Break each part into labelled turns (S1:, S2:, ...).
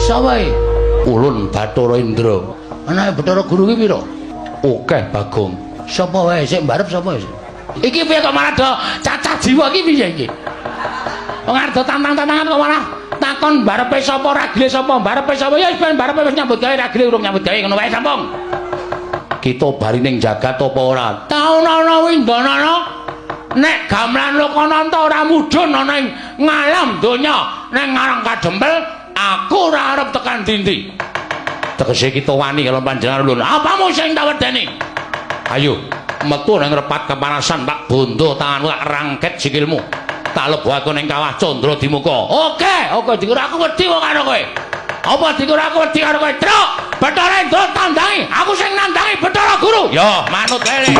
S1: Sapa iki? Ulun Bathara Indra. Anake Bathara Guru ki pira? Akeh Bagong. Sapa wae sik mbarep sapa sik? Iki piye kok malah do cacah jiwa iki piye iki? Wong arep tantang-tantangan kok malah takon barepe sapa ragile sapa barepe sapa ya ben barepe wis nyambut gawe ragile urung nyambut gawe ngono wae sampung. Kita bari ning jagat apa ora? Taunana windanana nek gamelan Lokananta ora mudhun ana ing ngalam donya ning ngarang kadempel aku ora arep tekan dindi. Tegese kita wani karo panjenengan ulun. Apamu sing tak wedeni? Ayo metu nang repat kepanasan Pak Bondo tanganmu tak rangket sikilmu. Tak lebokake ning kawah Candra Dimuka. Oke dikira aku wedi kok karo kowe. Apa dikira aku wedi karo kowe? Truk, Bathara Indra tandangi, aku sing nandangi Bathara Guru. Yo, manut lele.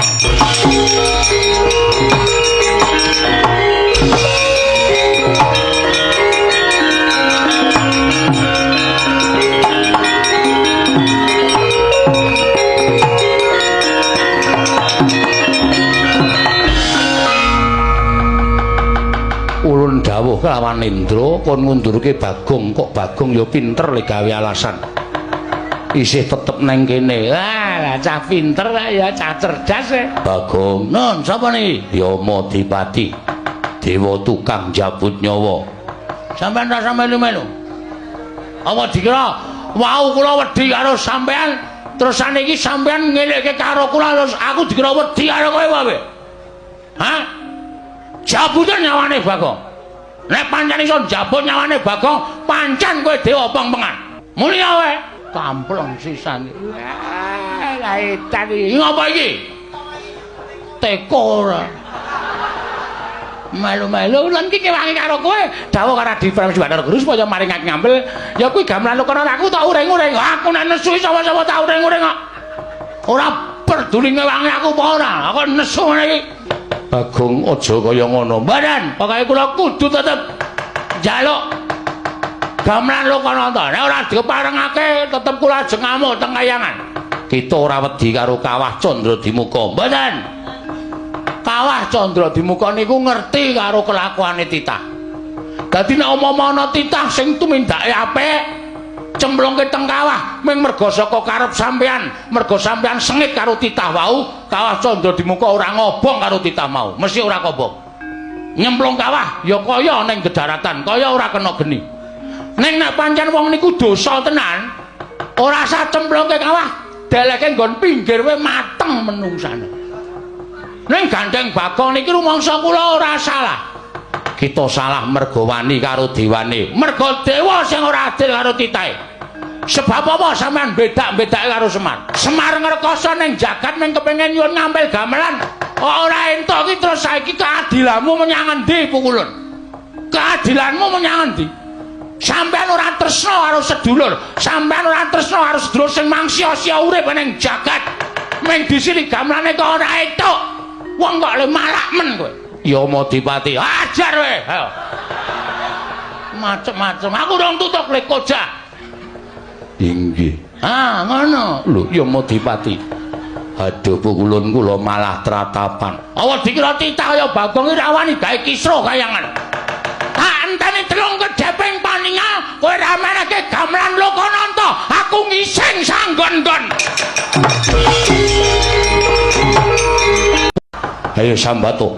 S1: Ulun dawuh kelawan Indra kon ngundurke Bagong, kok Bagong ya pinter le gawe alasan. Isih tetep neng kene. Lah cah pinter ya cah cerdas e. Bagong, "Non, sapa niki?" "Ya Madipati. Dewa tukang jabut nyawa." "Sampeyan tak sampe-melu. Apa dikira wau kula wedi karo sampeyan, terus saniki sampeyan ngelekke karo kula terus aku dikira wedi karo kowe wae?" Hah? Jabutan nyawane Bagong. Nek pancen iso jabut nyawane Bagong, pancen kowe dewa pengpengan. Mulya wae. Kampleng sisan. Lah edan iki. Ngapa iki? Teko ora. Melu-melu lan iki kewangi karo kowe. Dawuh karo Adi Prabu Bathara Guru supaya maring aku ngambil. Ya kuwi gamelan Lokananta aku tak uring-uring. Aku nek nesu sapa-sapa tak uring-uring kok. Ora peduli ngewangi aku apa ora. Aku nesu ngene iki. Bagong aja kaya ngono. Mboten, pokoke kula kudu tetep njaluk gamelan Lokananta. Nek ora diparengake tetep kula ajeng ngamuk teng kayangan. Kita ora wedi karo Kawah Candra Dimuka. Mboten. Kawah Candra Dimuka niku ngerti karo kelakuane titah. Dadi nek umpama ana titah sing tumindake apik, cemplungke teng kawah ming merga saka karep sampean, merga sampean sengit karo titah wau, Kawah Candra Dimuka ora ngobong karo titah mau, mesti ora kobong. Nyemplung kawah ya kaya ning gedaratan, kaya ora kena geni. Ning nek pancen wong niku dosa tenan, ora usah cemplungke kawah, deleke nggon pinggir wae mateng menungsane. Ning gandeng Bagong niki rumangsa kula ora salah. Kita salah merga wani karo dewane, merga dewa sing ora adil karo titahe. Sebab apa sampean bedak-bedake karo Semar? Semar ngrekoso ning jagat ming kepengin nyuwun ngampil gamelan. Kok ora entuk iki terus saiki keadilanmu menyang endi Pukulun? Keadilanmu menyang endi? Sampean ora tresna karo sedulur, sampean ora tresna karo sedulur sing mangsia-sia urip ning jagat. Ming disini gamelane kok ora entuk. Wong kok le malak men kowe. Ya Madipati, ajar kowe. Ayo. Macem-macem. Aku urung tutuk le koja. Inggih. Ah, ngono. Lho, ya Madipati. Aduh Pukulun kula malah tratapan. Apa dikira titah kaya Bagong iki ra wani gawe kisra kayangan. Tak enteni telung kedheping paningal, kowe ra meneke gamelan Lokananta, aku ngising sanggon-gon. Ayo Sambato.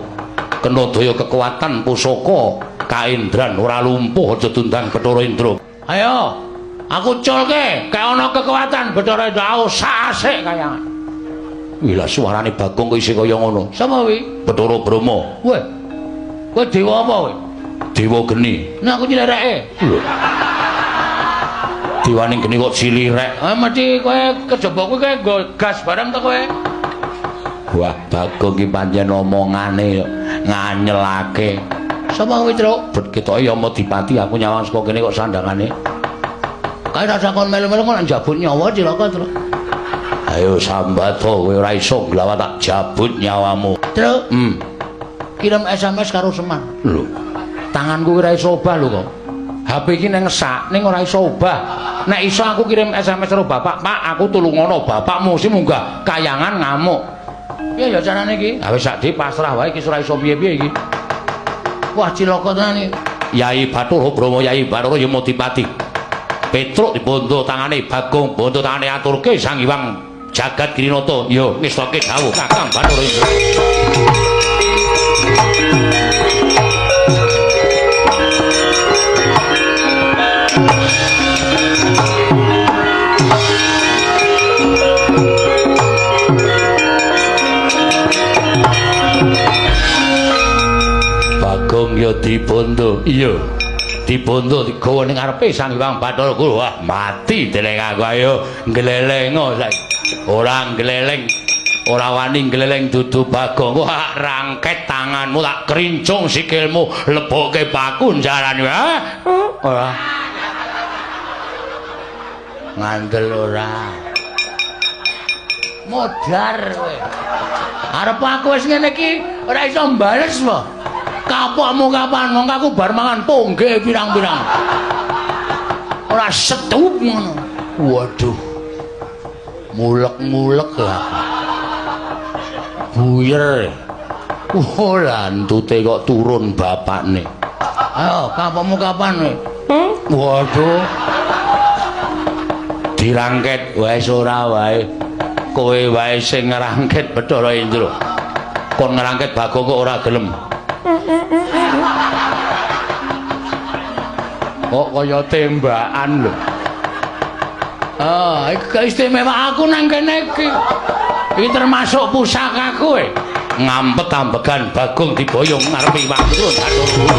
S1: Kena daya kekuatan pusaka kaendran ora lumpuh aja tundang Bathara Indra. Ayo, aku culke kae ana kekuatan Bathara Indra sak asik kayangan. Wih lah suarane Bagong kok isih kaya ngono. Sapa kuwi? Bathara Brahma. Weh. Kowe dewa apa kowe? Dewa geni. Nek aku cilireke. Lho. Dewaning geni kok cilirek. Mesti kowe kejaba kowe gas bareng to kowe. Wah, Bagong iki pancen omongane nganyelake. Sapa kowe, Truk? Bet ketoke ya Madipati, aku nyawang saka kene kok sandangane. Kae ra sakon melu-melu kok njabut nyawa cilaka, Truk. Ayo Sambato, kowe ora iso glawat tak jabut nyawamu. Truk. Kirim SMS karo Semar. Lho. Tanganku ora iso obah lho kok. HP iki ning ngesak, ning ora iso obah. Nek iso aku kirim SMS karo bapak, Pak, aku tulungono bapakmu sing munggah kayangan ngamuk. Piye ya carane iki? Ha wis sak di pasrah wae iki ora iso piye-piye iki. Wah cilaka tenan iki. Yai Bathara Brahma, Yai Bathara ya Madipati. Petruk dibondo tangane Bagong, bondo tangane aturke Sang Hyang Jagat Girinata. Ya, ngestoke dawuh Kakang Bathara Indra. Bagong ya dibondo. Iya. Dibondo digawa ning ngarepe Sang Hyang Bathara Guru. Wah, mati deleng aku ayo nglelengo saiki. Ora gleleng. Ora wani gleleng dudu Bagong. Wah, rangket tanganmu tak krincung sikilmu lebokke paku jarane. Ha? Ora. Ngandel ora. Modar kowe. Arep aku wis ngene iki ora iso mbales wae. Kapokmu kapan wong aku bar mangan tongge pirang-pirang. Ora setup ngono. Waduh. Mulek-mulek lah. Buyer. Ora entute kok turun bapakne. Ayo, kapokmu kapan kowe? Waduh. Dirangket wis ora wae. Kowe wae sing ngrangket Bathara Indra. Kon ngrangket Bagong kok ora gelem. Kok kaya tembakan lho. Ah, iki keistimewa aku nang kene iki. Iki termasuk pusakaku e. Ngampet ambegan Bagong diboyong ngarepe Hyang Bathara Guru.